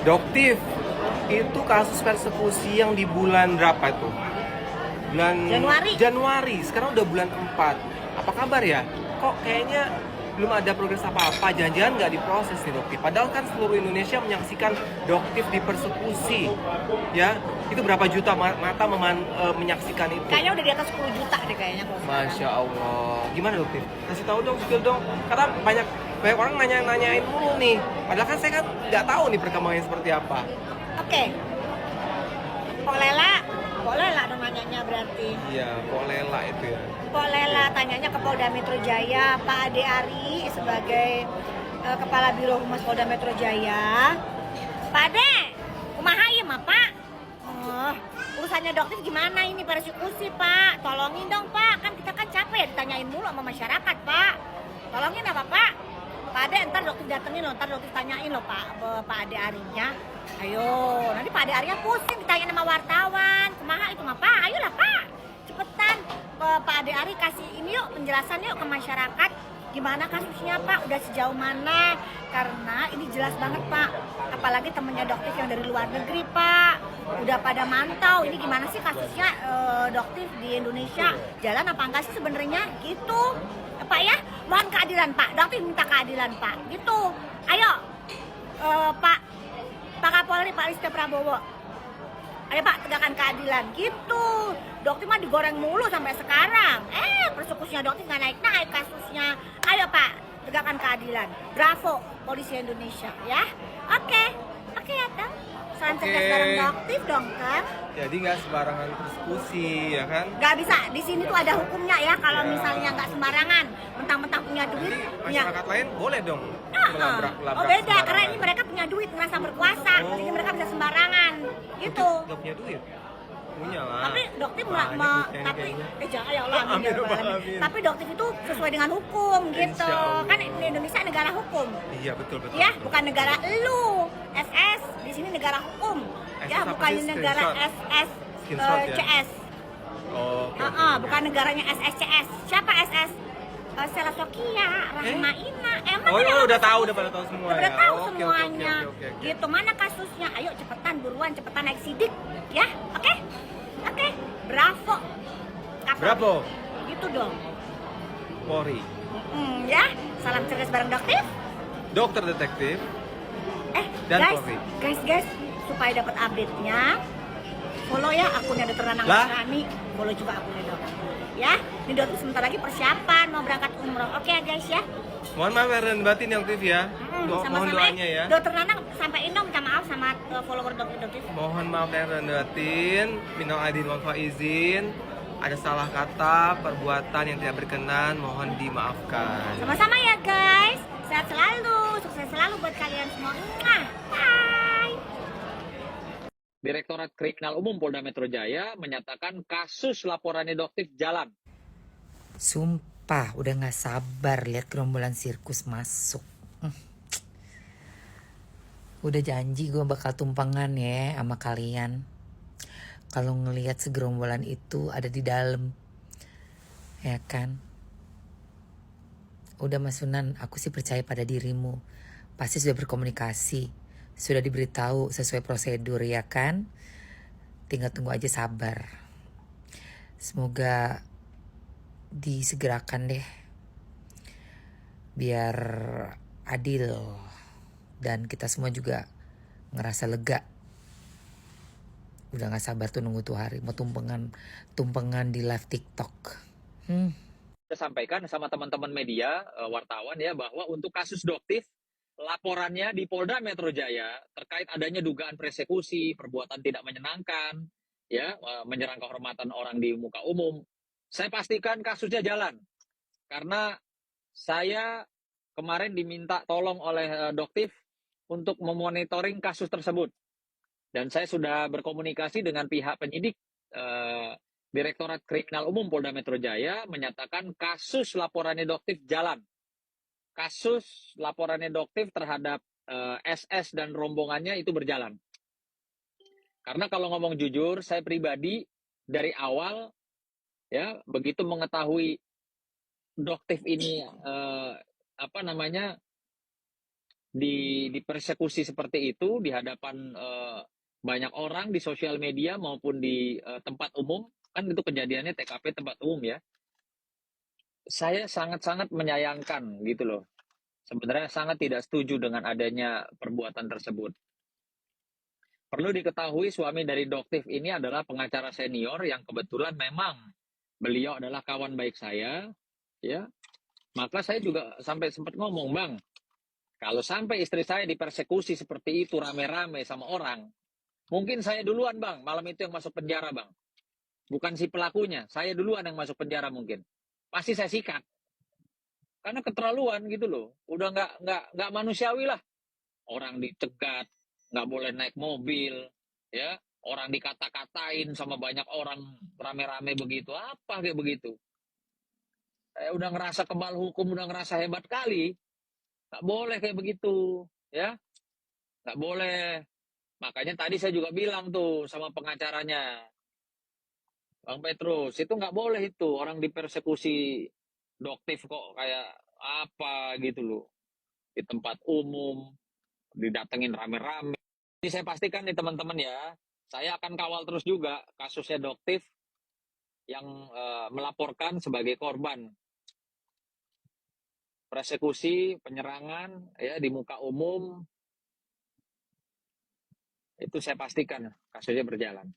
Doktif, itu kasus persekusi yang di bulan berapa itu? Bulan Januari. Sekarang udah bulan 4. Apa kabar ya? Kok kayaknya belum ada progres apa-apa, jangan-jangan nggak diproses nih Doktif. Padahal kan seluruh Indonesia menyaksikan Doktif dipersekusi. Ya, itu berapa juta mata menyaksikan itu? Kayaknya udah di atas 10 juta deh kayaknya. Masya Allah. Gimana Doktif? Kasih tahu dong, spill dong. Karena banyak orang nanyain mulu nih. Padahal kan saya kan nggak tahu nih perkembangannya seperti apa. Oke. Pok Lela dong nanyanya berarti. Iya, Pok Lela itu ya. Pok Lela tanyanya ke Polda Metro Jaya, Pak Ade Ari sebagai Kepala Biro Humas Polda Metro Jaya. Pak Ade, kumaha ieu mah Pak? Urusannya Doktif gimana ini persekusi Pak? Tolongin dong Pak, kan kita kan capek ya ditanyain mulu sama masyarakat Pak. Tolongin apa Pak? Pak Ade ntar Doktif datengin loh, ntar Doktif tanyain loh Pak Ade Arinya. Ayo, nanti Pak Ade Arinya pusing ditanyain sama wartawan. Kumaha itu mah Pak? Ayolah Pak, cepetan Pak Ade Ari kasih ini yuk penjelasan yuk ke masyarakat. Gimana kasusnya Pak? Udah sejauh mana? Karena ini jelas banget Pak. Apalagi temennya Doktif yang dari luar negeri Pak. Udah pada mantau. Ini gimana sih kasusnya Doktif di Indonesia? Jalan apa enggak sih sebenarnya? Gitu. Pak ya, mohon keadilan Pak. Doktif minta keadilan Pak. Gitu. Ayo, Pak Kapolri, Pak Listio Prabowo. Ayo Pak, tegakkan keadilan. Gitu. Doktif mah digoreng mulu sampai sekarang. Persekusinya Doktif nggak naik-naik kasusnya. Ayo Pak, tegakkan keadilan. Bravo, polisi Indonesia ya. Oke ya Kang. Salam cerdas bareng Doktif dong Kang. Jadi nggak sembarangan persekusi ya kan? Nggak bisa, di sini tuh ada hukumnya ya. Kalau misalnya nggak sembarangan, mentang-mentang punya duit, Masyarakat lain boleh dong melabrak oh beda, karena ini mereka punya duit, merasa berkuasa, jadi mereka bisa sembarangan, gitu. Nggak punya duit? Punya lah. Tapi Doktif jangan ya Allah, amin. Tapi Doktif itu sesuai dengan hukum, gitu. Kan Indonesia negara hukum. Iya betul. Ya, bukan negara elu, SS. Di sini negara hukum. Ya, bukan negara SS CS. Oh, bukan negaranya SSCS. Siapa SS? Sela Sokia, Rahma Ina. Udah tahu, udah pada tahu semua. Udah ya? tahu semuanya. Oke. Gitu, mana kasusnya? Ayo cepetan, buruan, cepetan naik sidik, ya? Oke. Bravo. Bravo. Gitu dong. Polri. Ya, salam cerdas bareng Doktif. Dokter detektif. Dan guys, Polri. guys, supaya dapat update-nya, follow ya akunnya Dr. Nanang Rani, follow juga akunnya Dokter. Ya, ini Dokter sebentar lagi persiapan mau berangkat umroh. Oke ya guys ya. Mohon maaf lahir dan batin ya Doktif ya. Mohon doanya ya. Dokter Nanang sampaiin dong minta maaf sama follower Doktif. Mohon maaf lahir dan batin, minal aidin wal faizin. Ada salah kata, perbuatan yang tidak berkenan, mohon dimaafkan. Sama-sama ya guys. Sehat selalu, sukses selalu buat kalian semua. Bye. Direktorat Kriminal Umum Polda Metro Jaya menyatakan kasus laporannya Doktif jalan. Sumpah udah gak sabar lihat gerombolan sirkus masuk. Udah janji gue bakal tumpangan ya sama kalian. Kalau ngelihat segerombolan itu ada di dalam, ya kan? Udah Mas Sunan, aku sih percaya pada dirimu. Pasti sudah berkomunikasi, sudah diberitahu sesuai prosedur ya kan? Tinggal tunggu aja sabar. Semoga disegerakan deh, biar adil dan kita semua juga ngerasa lega. Udah gak sabar tuh nunggu tuh hari mau tumpengan di live TikTok. Saya sampaikan sama teman-teman media, wartawan ya, bahwa untuk kasus Doktif, laporannya di Polda Metro Jaya terkait adanya dugaan persekusi, perbuatan tidak menyenangkan, ya, menyerang kehormatan orang di muka umum. Saya pastikan kasusnya jalan. Karena saya kemarin diminta tolong oleh Doktif untuk memonitoring kasus tersebut. Dan saya sudah berkomunikasi dengan pihak penyidik Direktorat Kriminal Umum Polda Metro Jaya menyatakan kasus laporannya Doktif jalan. Kasus laporannya Doktif terhadap SS dan rombongannya itu berjalan. Karena kalau ngomong jujur, saya pribadi dari awal ya begitu mengetahui Doktif ini dipersekusi seperti itu di hadapan banyak orang di sosial media maupun di tempat umum, kan itu kejadiannya TKP tempat umum ya. Saya sangat-sangat menyayangkan gitu loh. Sebenarnya sangat tidak setuju dengan adanya perbuatan tersebut. Perlu diketahui suami dari Doktif ini adalah pengacara senior yang kebetulan memang beliau adalah kawan baik saya, ya. Maka saya juga sampai sempat ngomong, Bang, kalau sampai istri saya dipersekusi seperti itu rame-rame sama orang, mungkin saya duluan, Bang, malam itu yang masuk penjara, Bang. Bukan si pelakunya, saya duluan yang masuk penjara mungkin. Pasti saya sikat. Karena keterlaluan gitu loh. Udah nggak manusiawi lah. Orang dicegat, nggak boleh naik mobil, ya. Orang dikata-katain sama banyak orang rame-rame begitu. Apa kayak begitu? Saya udah ngerasa kebal hukum, udah ngerasa hebat kali. Nggak boleh kayak begitu, ya. Nggak boleh. Makanya tadi saya juga bilang tuh sama pengacaranya, Bang Petrus, itu nggak boleh itu. Orang dipersekusi Doktif kok kayak apa gitu loh. Di tempat umum, didatengin rame-rame. Ini saya pastikan nih teman-teman ya, saya akan kawal terus juga kasusnya Doktif yang melaporkan sebagai korban persekusi, penyerangan ya di muka umum. Itu saya pastikan kasusnya berjalan.